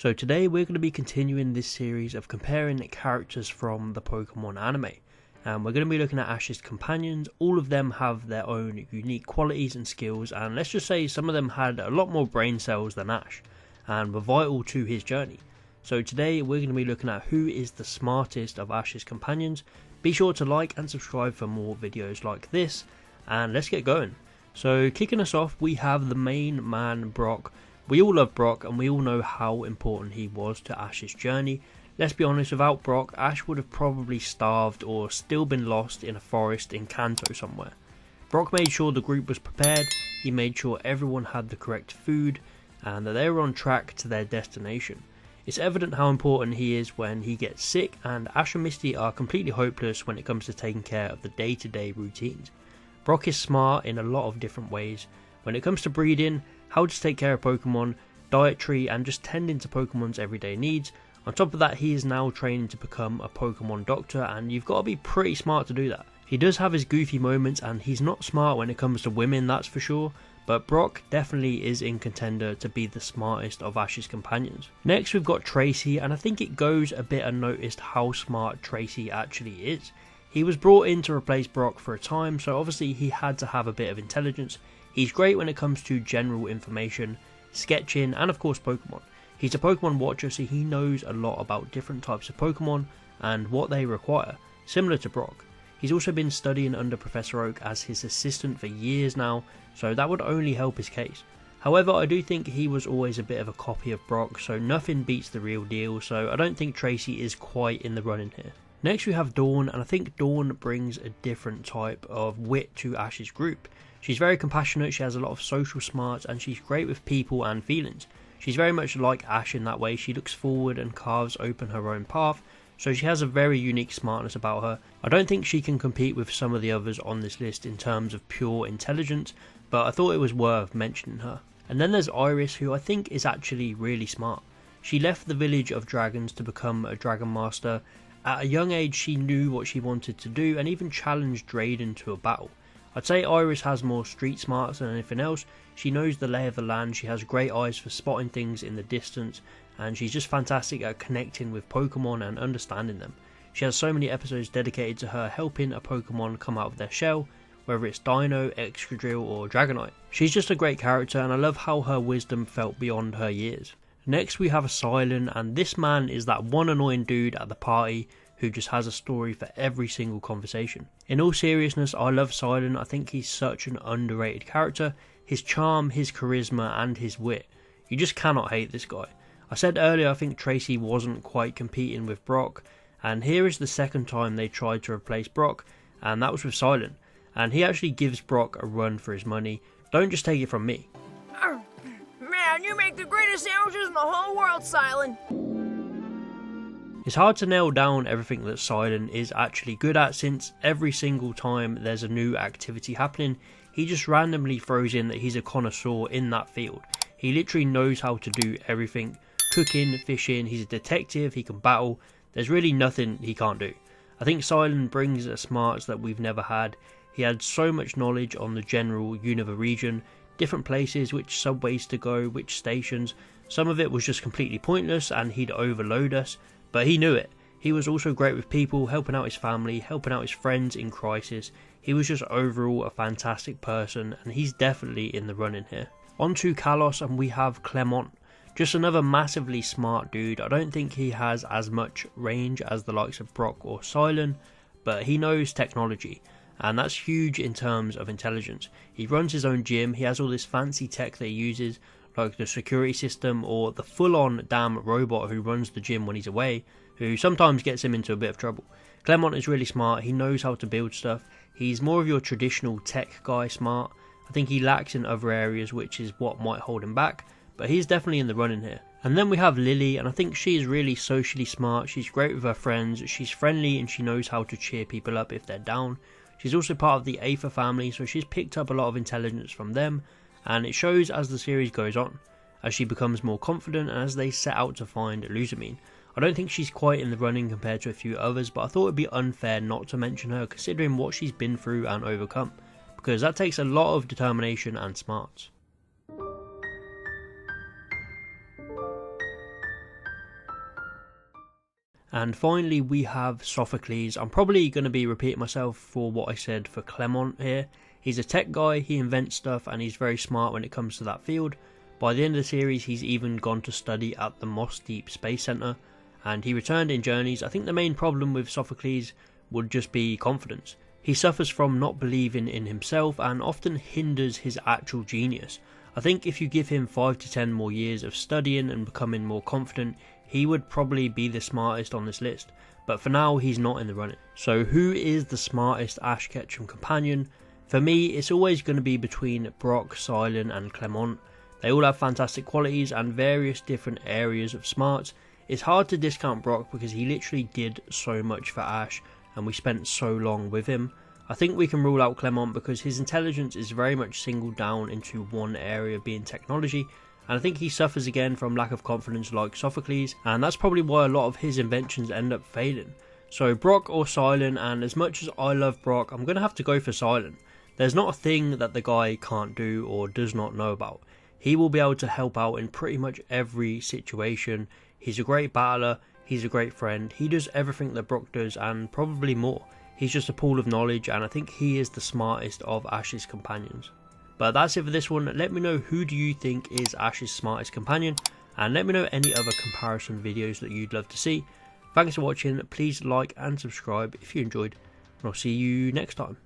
So today we're going to be continuing this series of comparing characters from the Pokemon anime. And we're going to be looking at Ash's companions. All of them have their own unique qualities and skills, and let's just say some of them had a lot more brain cells than Ash and were vital to his journey. So today we're going to be looking at who is the smartest of Ash's companions. Be sure to like and subscribe for more videos like this, and let's get going. So kicking us off, we have the main man, Brock. We all love Brock and we all know how important he was to Ash's journey. Let's be honest, without Brock, Ash would have probably starved or still been lost in a forest in Kanto somewhere. Brock made sure the group was prepared, he made sure everyone had the correct food and that they were on track to their destination. It's evident how important he is when he gets sick, and Ash and Misty are completely hopeless when it comes to taking care of the day-to-day routines. Brock is smart in a lot of different ways. When it comes to breeding, how to take care of Pokemon, dietary and just tending to Pokemon's everyday needs. On top of that, he is now training to become a Pokemon doctor, and you've got to be pretty smart to do that. He does have his goofy moments and he's not smart when it comes to women, that's for sure, but Brock definitely is in contender to be the smartest of Ash's companions. Next we've got Tracy, and I think it goes a bit unnoticed how smart Tracy actually is. He was brought in to replace Brock for a time, so obviously he had to have a bit of intelligence. He's great when it comes to general information, sketching and of course Pokemon. He's a Pokemon watcher, so he knows a lot about different types of Pokemon and what they require, similar to Brock. He's also been studying under Professor Oak as his assistant for years now, so that would only help his case. However, I do think he was always a bit of a copy of Brock, so nothing beats the real deal, so I don't think Tracy is quite in the running here. Next we have Dawn, and I think Dawn brings a different type of wit to Ash's group. She's very compassionate, she has a lot of social smarts, and she's great with people and feelings. She's very much like Ash in that way. She looks forward and carves open her own path, so she has a very unique smartness about her. I don't think she can compete with some of the others on this list in terms of pure intelligence, but I thought it was worth mentioning her. And then there's Iris, who I think is actually really smart. She left the village of dragons to become a dragon master. At a young age she knew what she wanted to do and even challenged Drayden to a battle. I'd say Iris has more street smarts than anything else. She knows the lay of the land, she has great eyes for spotting things in the distance, and she's just fantastic at connecting with Pokemon and understanding them. She has so many episodes dedicated to her helping a Pokemon come out of their shell, whether it's Dino, Excadrill or Dragonite. She's just a great character and I love how her wisdom felt beyond her years. Next we have Asylum, and this man is that one annoying dude at the party who just has a story for every single conversation. In all seriousness, I love Asylum. I think he's such an underrated character. His charm, his charisma and his wit. You just cannot hate this guy. I said earlier I think Tracy wasn't quite competing with Brock, and here is the second time they tried to replace Brock, and that was with Asylum. And he actually gives Brock a run for his money. Don't just take it from me. Man, you make the greatest sandwiches in the whole world, Asylum. It's hard to nail down everything that Asylum is actually good at, since every single time there's a new activity happening, he just randomly throws in that he's a connoisseur in that field. He literally knows how to do everything. Cooking, fishing, he's a detective, he can battle. There's really nothing he can't do. I think Asylum brings a smarts that we've never had. He had so much knowledge on the general Unova region, different places, which subways to go, which stations. Some of it was just completely pointless and he'd overload us, but he knew it. He was also great with people, helping out his family, helping out his friends in crisis. He was just overall a fantastic person, and he's definitely in the running here. On to Kalos, and we have Clemont. Just another massively smart dude. I don't think he has as much range as the likes of Brock or Asylum, but he knows technology, and that's huge in terms of intelligence. He runs his own gym, he has all this fancy tech that he uses, like the security system or the full-on damn robot who runs the gym when he's away, who sometimes gets him into a bit of trouble. Clemont is really smart, he knows how to build stuff, he's more of your traditional tech guy smart. I think he lacks in other areas, which is what might hold him back, but he's definitely in the running here. And then we have Lily, and I think she is really socially smart, she's great with her friends, she's friendly and she knows how to cheer people up if they're down. She's also part of the Aether family, so she's picked up a lot of intelligence from them, and it shows as the series goes on, as she becomes more confident and as they set out to find Lusamine. I don't think she's quite in the running compared to a few others, but I thought it would be unfair not to mention her considering what she's been through and overcome, because that takes a lot of determination and smarts. And finally we have Sophocles. I'm probably going to be repeating myself for what I said for Clement here. He's a tech guy, he invents stuff and he's very smart when it comes to that field. By the end of the series he's even gone to study at the Moss Deep Space Center, and he returned in Journeys. I think the main problem with Sophocles would just be confidence. He suffers from not believing in himself and often hinders his actual genius. I think if you give him 5 to 10 more years of studying and becoming more confident, he would probably be the smartest on this list, but for now he's not in the running. So who is the smartest Ash Ketchum companion? For me, it's always going to be between Brock, Cylon and Clement. They all have fantastic qualities and various different areas of smarts. It's hard to discount Brock because he literally did so much for Ash and we spent so long with him. I think we can rule out Clement because his intelligence is very much singled down into one area, being technology, and I think he suffers again from lack of confidence like Sophocles, and that's probably why a lot of his inventions end up failing. So Brock or Cylon, and as much as I love Brock, I'm going to have to go for Cylon. There's not a thing that the guy can't do or does not know about. He will be able to help out in pretty much every situation. He's a great battler, he's a great friend, he does everything that Brock does and probably more. He's just a pool of knowledge and I think he is the smartest of Ash's companions. But that's it for this one. Let me know who do you think is Ash's smartest companion, and let me know any other comparison videos that you'd love to see. Thanks for watching, please like and subscribe if you enjoyed, and I'll see you next time.